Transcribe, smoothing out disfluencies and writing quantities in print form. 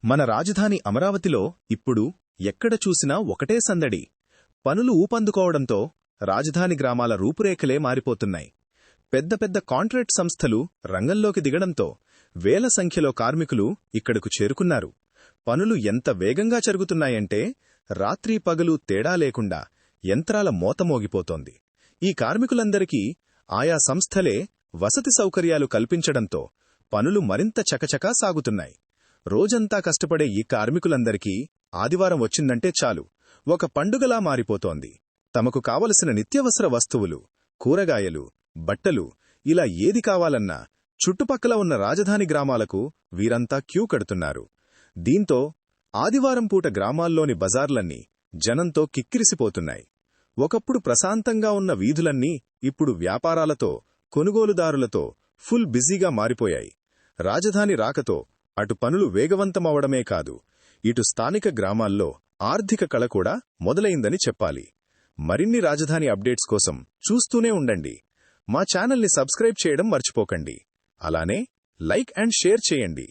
మన రాజధాని అమరావతిలో ఇప్పుడు ఎక్కడ చూసినా ఒకటే సందడి. పనులు ఊపందుకోవడంతో రాజధాని గ్రామాల రూపురేఖలే మారిపోతున్నాయి. పెద్ద పెద్ద కాంట్రాక్ట్ సంస్థలు రంగంలోకి దిగడంతో వేల సంఖ్యలో కార్మికులు ఇక్కడకు చేరుకున్నారు. పనులు ఎంత వేగంగా జరుగుతున్నాయంటే రాత్రీ పగలు తేడా లేకుండా యంత్రాల మోత మోగిపోతోంది. ఈ కార్మికులందరికీ ఆయా సంస్థలే వసతి సౌకర్యాలు కల్పించడంతో పనులు మరింత చకచకా సాగుతున్నాయి. రోజంతా కష్టపడే ఈ కార్మికులందరికీ ఆదివారం వచ్చిందంటే చాలు, ఒక పండుగలా మారిపోతోంది. తమకు కావలసిన నిత్యవసర వస్తువులు, కూరగాయలు, బట్టలు ఇలా ఏది కావాలన్నా చుట్టుపక్కల ఉన్న రాజధాని గ్రామాలకు వీరంతా క్యూ కడుతున్నారు. దీంతో ఆదివారం పూట గ్రామాల్లోని బజార్లన్నీ జనంతో కిక్కిరిసిపోతున్నాయి. ఒకప్పుడు ప్రశాంతంగా ఉన్న వీధులన్నీ ఇప్పుడు వ్యాపారాలతో, కొనుగోలుదారులతో ఫుల్ బిజీగా మారిపోయాయి. రాజధాని రాకతో అటు పనులు వేగవంతమవడమే కాదు, ఇటు స్థానిక గ్రామాల్లో ఆర్థిక కళ కూడా మొదలైందని చెప్పాలి. మరిన్ని రాజధాని అప్డేట్స్ కోసం చూస్తూనే ఉండండి. మా ఛానల్ని సబ్స్క్రైబ్ చేయడం మర్చిపోకండి. అలానే లైక్ అండ్ షేర్ చేయండి.